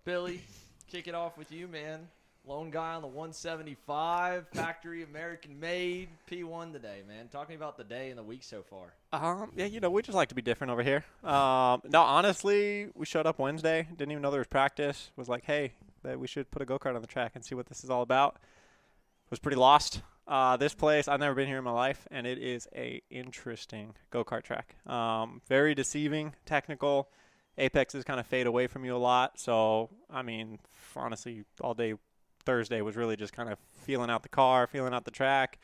Billy, kick it off with you, man. Lone guy on the 175, factory American made, P1 today, man. Talk to me about the day and the week so far. Yeah, we just like to be different over here. No, honestly, we showed up Wednesday, didn't even know there was practice. Was like, hey, that we should put a go kart on the track and see what this is all about. Was pretty lost. This place, I've never been here in my life, and it is a interesting go kart track. Very deceiving, technical. Apexes kind of fade away from you a lot. So, I mean, honestly, all day Thursday was really just kind of feeling out the car, feeling out the track.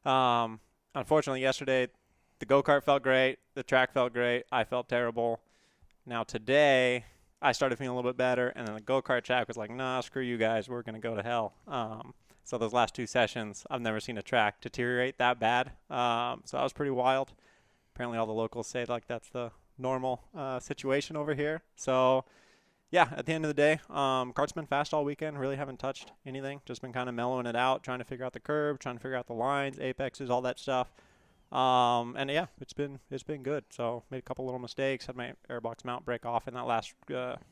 Unfortunately, yesterday the go kart felt great, the track felt great, I felt terrible. Now today, I started feeling a little bit better, and then the go kart track was like, nah, screw you guys, we're gonna go to hell. So those last two sessions, I've never seen a track deteriorate that bad. So that was pretty wild. Apparently, all the locals say like that's the normal situation over here. So yeah, at the end of the day, kart's been fast all weekend. Really haven't touched anything. Just been kind of mellowing it out, trying to figure out the curve, trying to figure out the lines, apexes, all that stuff. And yeah, it's been good. So made a couple little mistakes. Had my airbox mount break off in that last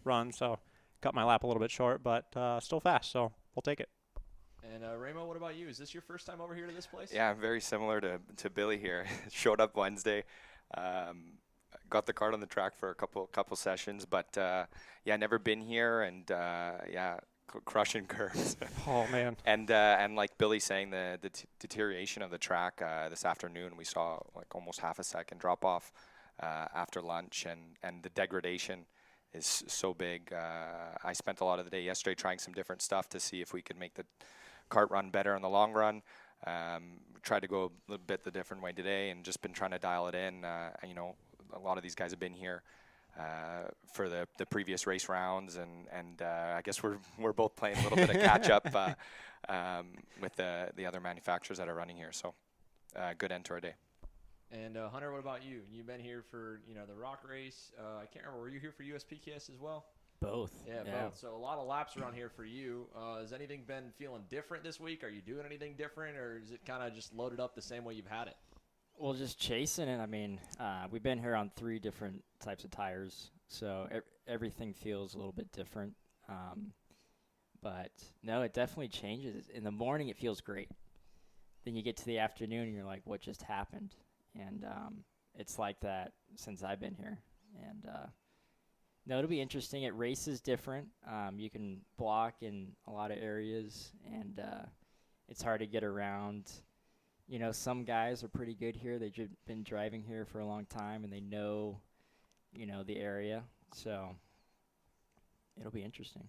run, so cut my lap a little bit short, but still fast. So we'll take it. And Ramo, what about you? Is this your first time over here to this place? Yeah, I'm very similar to Billy here. Showed up Wednesday, um, got the cart on the track for a couple sessions, but yeah, never been here, and yeah, crushing curves. Oh man. And like Billy saying, the deterioration of the track this afternoon, we saw like almost half a second drop off after lunch, and the degradation is so big. I spent a lot of the day yesterday trying some different stuff to see if we could make the cart run better in the long run. Tried to go a little bit the different way today, and just been trying to dial it in. A lot of these guys have been here for the previous race rounds, and I guess we're both playing a little bit of catch up with the other manufacturers that are running here. So good end to our day. And Hunter, what about you? You've been here for the Rock race. I can't remember. Were you here for USPKS as well? Both. Yeah, both. So a lot of laps around here for you. Has anything been feeling different this week? Are you doing anything different, or is it kind of just loaded up the same way you've had it? Well, just chasing it. I mean, we've been here on 3 different types of tires, so everything feels a little bit different. But no, it definitely changes. In the morning, it feels great. Then you get to the afternoon, and you're like, what just happened? And it's like that since I've been here. And no, it'll be interesting. It races different. You can block in a lot of areas, and it's hard to get around. Some guys are pretty good here. They've been driving here for a long time, and they know, the area. So it'll be interesting.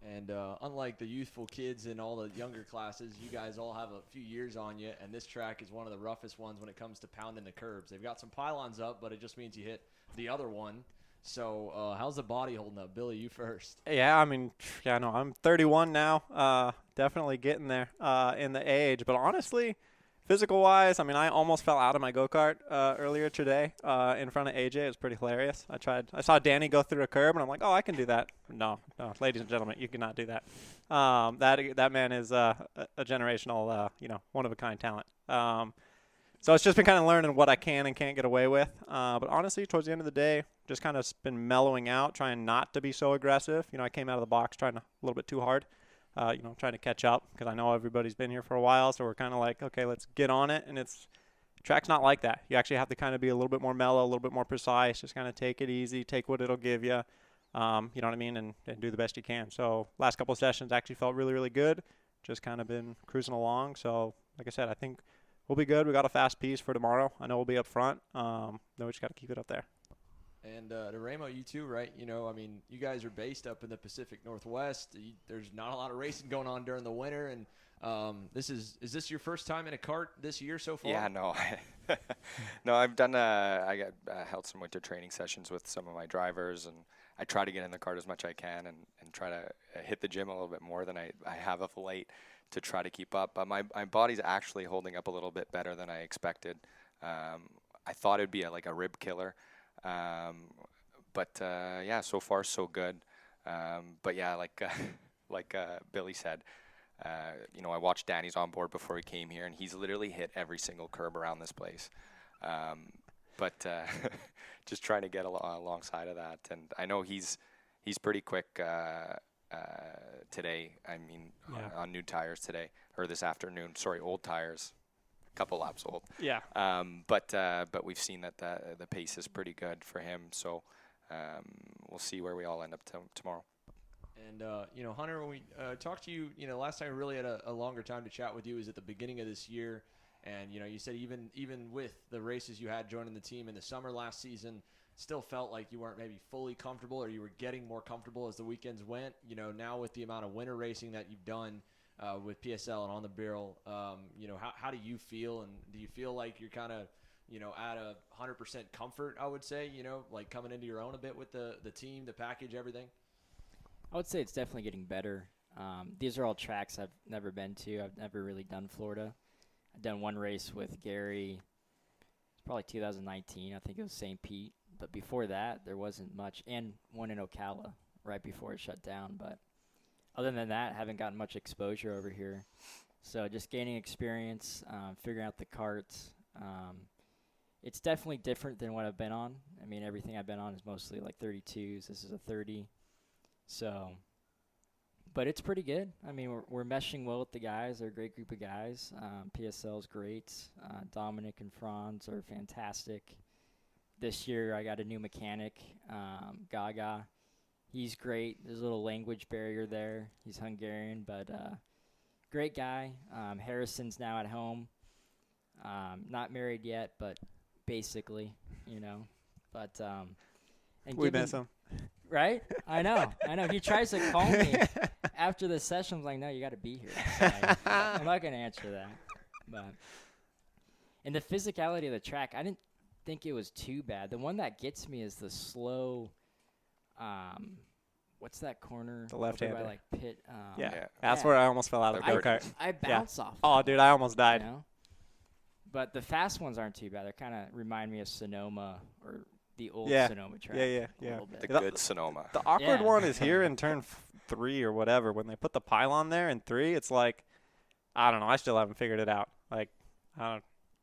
And unlike the youthful kids in all the younger classes, you guys all have a few years on you, and this track is one of the roughest ones when it comes to pounding the curbs. They've got some pylons up, but it just means you hit the other one. So how's the body holding up? Billy, you first. Yeah, I mean, yeah, no, I'm 31 now. Definitely getting there in the age, but honestly, physical-wise, I mean, I almost fell out of my go-kart earlier today in front of AJ. It was pretty hilarious. I saw Danny go through a curb, and I'm like, oh, I can do that. No, ladies and gentlemen, you cannot do that. That man is a generational, one-of-a-kind talent. So it's just been kind of learning what I can and can't get away with. But honestly, towards the end of the day, just kind of been mellowing out, trying not to be so aggressive. I came out of the box trying a little bit too hard. Trying to catch up because I know everybody's been here for a while, so we're kind of like, okay, let's get on it. And track's not like that. You actually have to kind of be a little bit more mellow, a little bit more precise, just kind of take it easy, take what it'll give you, you know what I mean, and do the best you can. So last couple of sessions actually felt really, really good. Just kind of been cruising along. So like I said, I think we'll be good. We got a fast piece for tomorrow. I know we'll be up front. Then we just got to keep it up there. And to Ramo, you too, right? You guys are based up in the Pacific Northwest. There's not a lot of racing going on during the winter, and is this your first time in a kart this year so far? Yeah, no, no, I've done. I held some winter training sessions with some of my drivers, and I try to get in the kart as much as I can, and try to hit the gym a little bit more than I have of late to try to keep up. But my body's actually holding up a little bit better than I expected. I thought it'd be like a rib killer. But yeah, so far so good. But yeah, like Billy said, I watched Danny's on board before he came here, and he's literally hit every single curb around this place. But just trying to get alongside of that, and I know he's he's pretty quick today. I mean, on new tires today or this afternoon. Sorry, old tires, couple laps old. Yeah. But we've seen that the pace is pretty good for him. So we'll see where we all end up tomorrow. And, Hunter, when we talked to you, last time we really had a longer time to chat with you was at the beginning of this year. And, you said even with the races you had joining the team in the summer last season, still felt like you weren't maybe fully comfortable, or you were getting more comfortable as the weekends went. Now with the amount of winter racing that you've done with PSL and on the barrel, how do you feel? And do you feel like you're kind of, at 100% comfort, I would say, like coming into your own a bit with the team, the package, everything? I would say it's definitely getting better. These are all tracks I've never been to. I've never really done Florida. I've done one race with Gary. It's probably 2019. I think it was St. Pete. But before that, there wasn't much. And one in Ocala right before it shut down. But other than that, haven't gotten much exposure over here. So just gaining experience, figuring out the carts. It's definitely different than what I've been on. I mean, everything I've been on is mostly like 32s. This is a 30. So, but it's pretty good. I mean, we're meshing well with the guys. They're a great group of guys. PSL's great. Dominic and Franz are fantastic. This year I got a new mechanic, Gaga. He's great. There's a little language barrier there. He's Hungarian, but great guy. Harrison's now at home. Not married yet, but basically, But and We miss him. Right? I know. He tries to call me after the session. I'm like, no, you got to be here. I'm not going to answer that. But and the physicality of the track, I didn't think it was too bad. The one that gets me is the slow. What's that corner? The left-hander. By, like pit. That's where I almost fell out of the I- go-kart. I bounce off. Oh, dude, I almost died. But the fast ones aren't too bad. They kind of remind me of Sonoma or the old Yeah. Sonoma track. Yeah. A little bit. The good Sonoma. The awkward Yeah. one is here in turn 3 or whatever. When they put the pylon there in 3, it's like, I don't know. I still haven't figured it out. Like,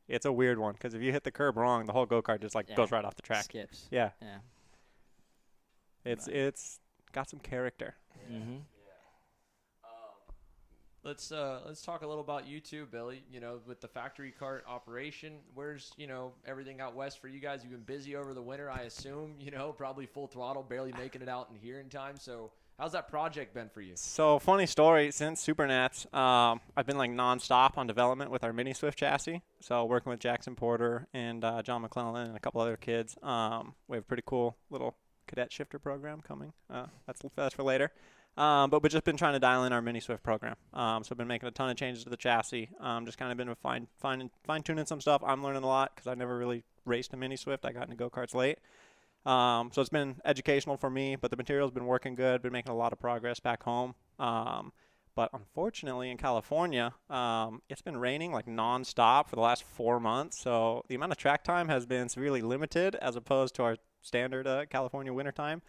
it's a weird one because if you hit the curb wrong, the whole go-kart just goes right off the track. Skips. Yeah. Yeah. It's got some character. Mm-hmm. Let's talk a little about you too, Billy. With the factory cart operation, where's everything out west for you guys? You've been busy over the winter, I assume. Probably full throttle, barely making it out in here in time. So how's that project been for you? So funny story. Since Supernats, I've been like nonstop on development with our mini Swift chassis. So working with Jackson Porter and John McClellan and a couple other kids. We have a pretty cool little cadet shifter program coming. That's for later. But we've just been trying to dial in our mini Swift program. So I've been making a ton of changes to the chassis. Just kind of been fine-tuning some stuff. I'm learning a lot because I never really raced a mini Swift. I got into go-karts late. So it's been educational for me, but the material's been working good. Been making a lot of progress back home. But unfortunately in California, it's been raining like nonstop for the last 4 months. So the amount of track time has been severely limited as opposed to our standard California winter time.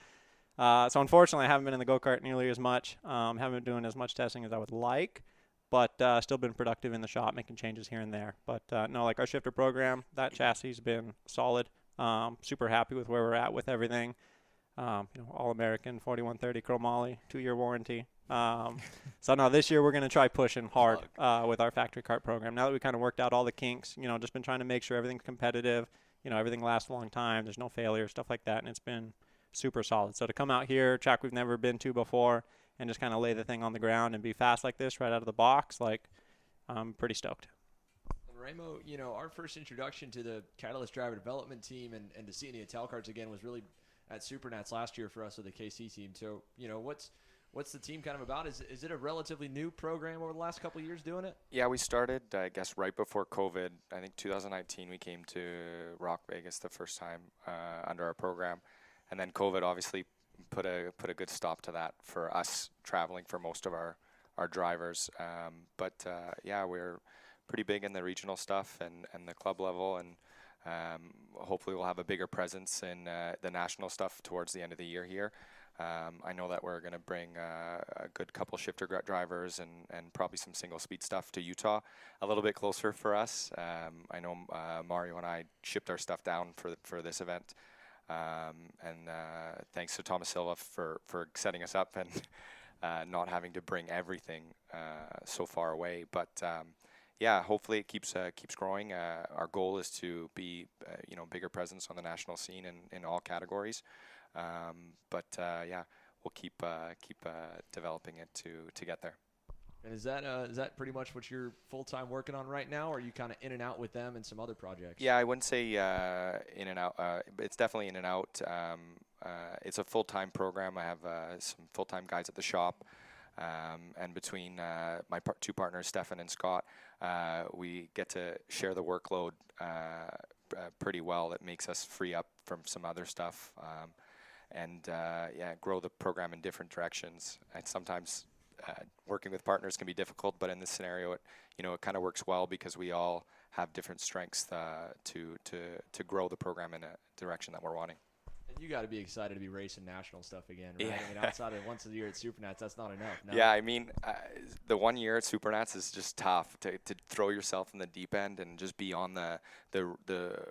So unfortunately, I haven't been in the go-kart nearly as much. Haven't been doing as much testing as I would like, but still been productive in the shop, making changes here and there. But no, like our shifter program, that chassis has been solid. Super happy with where we're at with everything. All-American, 4130 chromoly, 2-year warranty. So no, this year we're going to try pushing hard with our factory cart program. Now that we kind of worked out all the kinks, just been trying to make sure everything's competitive. Everything lasts a long time. There's no failure, stuff like that, and it's been super solid. So to come out here, track we've never been to before, and just kind of lay the thing on the ground and be fast like this right out of the box, I'm pretty stoked. And Ramo, our first introduction to the Catalyst driver development team and to seeing the Intel carts again was really at Supernats last year for us with the KC team. So, what's the team kind of about? Is it a relatively new program over the last couple of years doing it? Yeah, we started, I guess, right before COVID. I think 2019 we came to Rock Vegas the first time under our program. And then COVID obviously put a good stop to that for us traveling for most of our drivers. But we're pretty big in the regional stuff and the club level, and hopefully we'll have a bigger presence in the national stuff towards the end of the year here. I know that we're going to bring a good couple shifter drivers and probably some single speed stuff to Utah, a little bit closer for us. I know Mario and I shipped our stuff down for this event. And thanks to Thomas Silva for setting us up and not having to bring everything so far away. But yeah, hopefully it keeps growing. Our goal is to be bigger presence on the national scene in all categories. But yeah, we'll keep developing it to get there. And is that pretty much what you're full-time working on right now, or are you kind of in and out with them and some other projects? Yeah, I wouldn't say in and out. It's definitely in and out. It's a full-time program. I have some full-time guys at the shop. And between my two partners, Stefan and Scott, we get to share the workload pretty well. That makes us free up from some other stuff and grow the program in different directions. And sometimes working with partners can be difficult, but in this scenario, it kind of works well because we all have different strengths to grow the program in a direction that we're wanting. And you got to be excited to be racing national stuff again, right? Yeah. I mean, outside of once a year at Supernats, that's not enough. No? Yeah, I mean, the 1 year at Supernats is just tough to throw yourself in the deep end and just be on the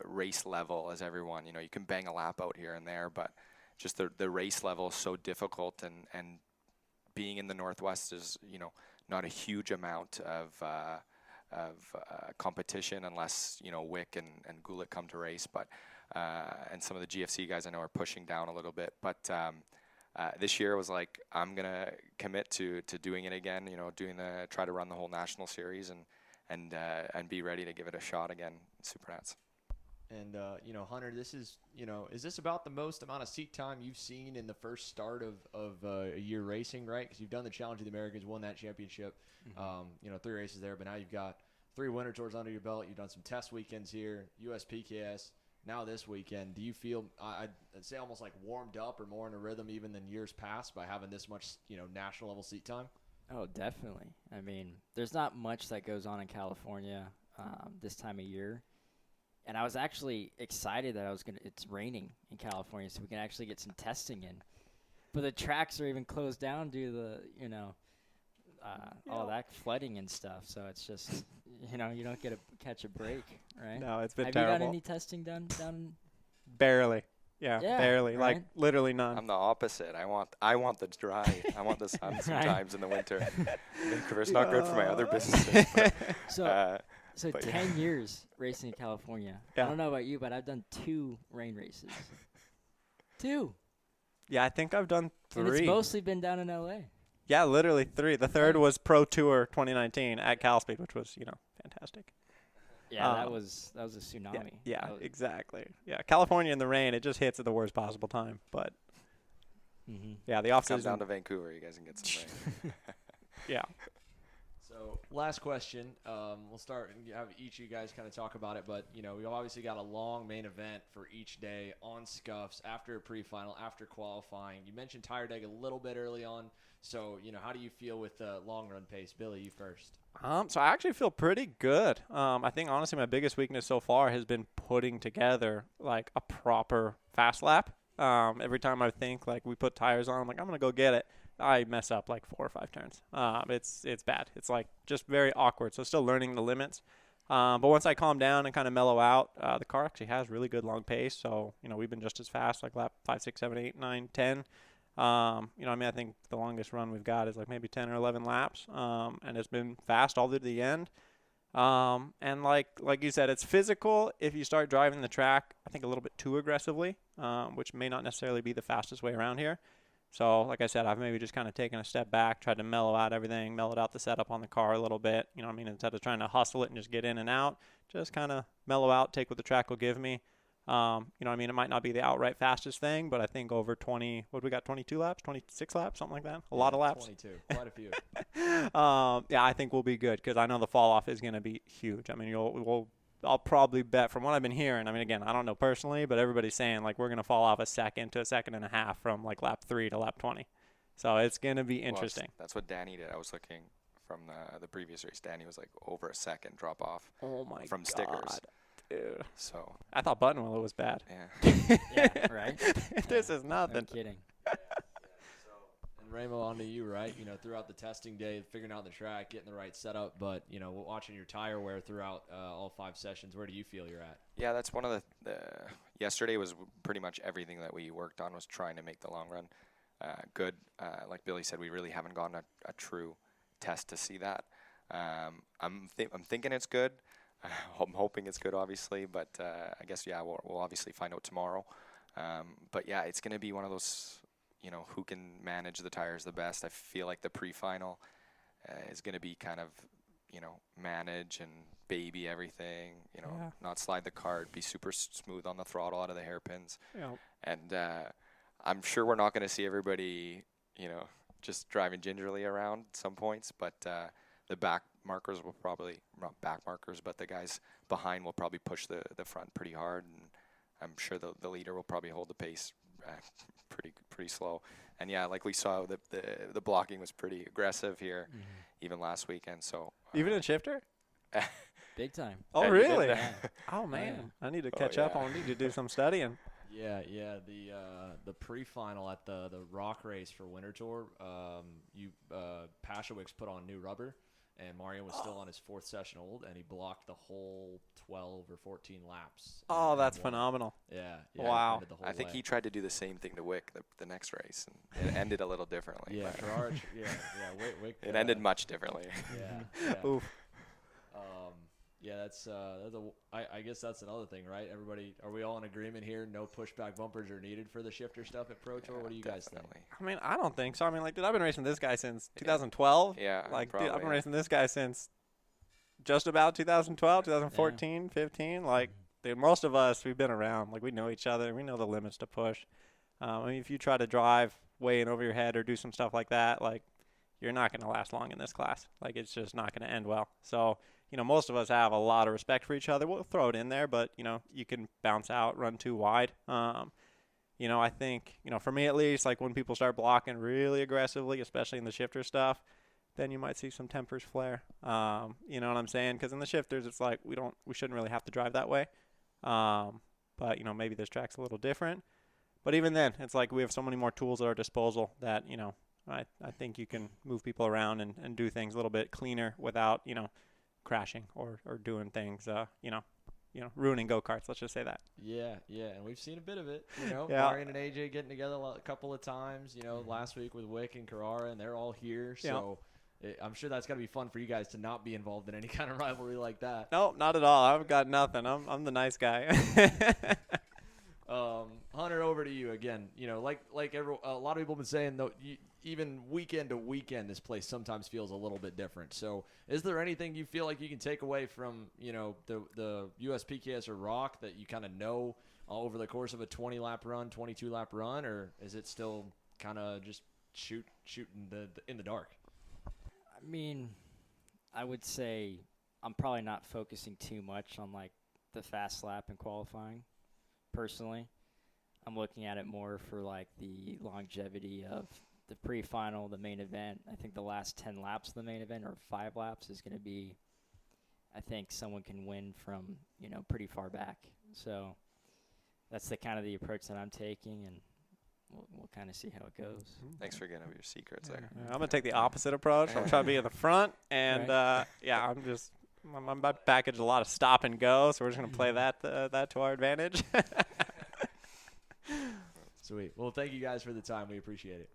race level as everyone. You can bang a lap out here and there, but just the race level is so difficult, and being in the Northwest is not a huge amount of competition unless Wick and Gulick come to race, but and some of the GFC guys I know are pushing down a little bit, but this year was like, I'm gonna commit to doing it again. Try to run the whole national series and be ready to give it a shot again in Supernats. And Hunter, this is is this about the most amount of seat time you've seen in the first start of a year racing, right? Because you've done the Challenge of the Americans, won that championship, 3 races there, but now you've got 3 winter tours under your belt. You've done some test weekends here, USPKS. Now this weekend, do you feel, I'd say almost like warmed up or more in a rhythm even than years past by having this much, national level seat time? Oh, definitely. I mean, there's not much that goes on in California this time of year. And I was actually excited that it's raining in California, so we can actually get some testing in. But the tracks are even closed down due to the, all that flooding and stuff. So it's just, you don't get to catch a break, right? No, it's been Have terrible. you got any testing done? Barely. Yeah, barely. Right? Like literally none. I'm the opposite. I want the dry. I want the sun sometimes in the winter. Vancouver's not good for my other businesses. But, So but 10 years racing in California. Yeah. I don't know about you, but I've done 2 rain races. 2. Yeah, I think I've done 3. And it's mostly been down in LA. Yeah, literally 3. The third was Pro Tour 2019 at Cal Speed, which was, fantastic. Yeah, that was a tsunami. Yeah, exactly. Yeah, California in the rain, it just hits at the worst possible time. But yeah, the off come season down to Vancouver, you guys can get some rain. Yeah. So last question. We'll start and have each of you guys kind of talk about it, but we've obviously got a long main event for each day on scuffs after a pre-final, after qualifying. You mentioned tire deg a little bit early on, so how do you feel with the long run pace? Billy, you first. So I actually feel pretty good. I think honestly my biggest weakness so far has been putting together like a proper fast lap. Every time I think like we put tires on, I'm like I'm gonna go get it. I mess up like 4 or 5 turns. It's bad. It's like just very awkward. So still learning the limits. But once I calm down and kind of mellow out, the car actually has really good long pace. So, we've been just as fast, like lap 5, 6, 7, 8, 9, 10. I think the longest run we've got is like maybe 10 or 11 laps. And it's been fast all the way to the end. And like you said, it's physical if you start driving the track, I think a little bit too aggressively, which may not necessarily be the fastest way around here. So, like I said, I've maybe just kind of taken a step back, tried to mellow out everything, mellowed out the setup on the car a little bit. Instead of trying to hustle it and just get in and out, just kind of mellow out, take what the track will give me. It might not be the outright fastest thing, but I think over 20, we got 22 laps, 26 laps, something like that. A lot of laps. 22, quite a few. I think we'll be good because I know the fall off is going to be huge. I'll probably bet from what I've been hearing. Again, I don't know personally, but everybody's saying like we're going to fall off a second to a second and a half from like lap 3 to lap 20. So it's going to be interesting. Well, that's what Danny did. I was looking from the previous race. Danny was like over a second drop off from stickers. Dude. So I thought Buttonwillow was bad. Yeah. Yeah, right? This is nothing. No kidding. And Ramo, on to you, right? Throughout the testing day, figuring out the track, getting the right setup, but, watching your tire wear throughout all 5 sessions, where do you feel you're at? Yeah, that's one of the yesterday was pretty much everything that we worked on was trying to make the long run good. Like Billy said, we really haven't gotten a true test to see that. I'm thinking it's good. I'm hoping it's good, obviously, but I guess, yeah, we'll obviously find out tomorrow. But yeah, it's going to be one of those, who can manage the tires the best. I feel like the pre-final is going to be kind of, manage and baby everything, not slide the cart, be super smooth on the throttle out of the hairpins. Yeah. And I'm sure we're not going to see everybody, just driving gingerly around some points, but the back markers will probably, not back markers, but the guys behind will probably push the front pretty hard, and I'm sure the leader will probably hold the pace pretty slow. And yeah, like we saw, the blocking was pretty aggressive here, even last weekend. So Even in shifter? Big time. Oh, Yeah, you really? did. Oh, man. I need to Oh, catch up. yeah. I need to do some studying. Yeah. The pre-final at the rock race for Winter Tour, Pashawicks put on new rubber, and Mario was still on his 4th session old, and he blocked the whole 12 or 14 laps. Oh, and that's won. phenomenal. Yeah. Wow. He ended the whole I think way. he tried to do the same thing to Wick the next race, and it ended a little differently. Yeah, but Ferrari. Wick. it ended much differently. Yeah. Oof. Yeah, I guess that's another thing, right? Everybody, are we all in agreement here? No pushback bumpers are needed for the shifter stuff at Pro Tour. What do you guys think? Definitely. I mean, I don't think so. I mean, like, dude, I've been racing this guy since 2012. Yeah, Like, dude, probably, I've been yeah. racing this guy since just about 2012, 2014, 15. Like, dude, most of us, we've been around. Like, we know each other. We know the limits to push. I mean, if you try to drive way in over your head or do some stuff like that, like, you're not going to last long in this class. Like, it's just not going to end well. So, most of us have a lot of respect for each other. We'll throw it in there, but, you can bounce out, run too wide. I think, for me at least, like when people start blocking really aggressively, especially in the shifter stuff, then you might see some tempers flare. You know what I'm saying? Because in the shifters, it's like we shouldn't really have to drive that way. But, maybe this track's a little different. But even then, it's like we have so many more tools at our disposal that, I think you can move people around and do things a little bit cleaner without, crashing or doing things, ruining go-karts. Let's just say that. Yeah, and we've seen a bit of it. Yeah. Marion and AJ getting together a couple of times. Last week with Wick and Carrara, and they're all here. So I'm sure that's got to be fun for you guys to not be involved in any kind of rivalry like that. No, not at all. I've got nothing. I'm the nice guy. Hunter, over to you again. A lot of people have been saying, though, even weekend to weekend, this place sometimes feels a little bit different. So is there anything you feel like you can take away from, the USPKS or Rock that you kind of know over the course of a 20-lap run, 22-lap run, or is it still kind of just shooting in the dark? I mean, I would say I'm probably not focusing too much on, like, the fast lap and qualifying, personally. I'm looking at it more for, like, the longevity of the pre-final, the main event. I think the last 10 laps of the main event, or 5 laps, is going to be, I think someone can win from, pretty far back. So that's the kind of the approach that I'm taking, and we'll kind of see how it goes. Thanks for getting over your secrets there. I'm going to take the opposite approach. I'm trying to be in the front. And, my package a lot of stop and go, so we're just going to play that to our advantage. Sweet. Well, thank you guys for the time. We appreciate it.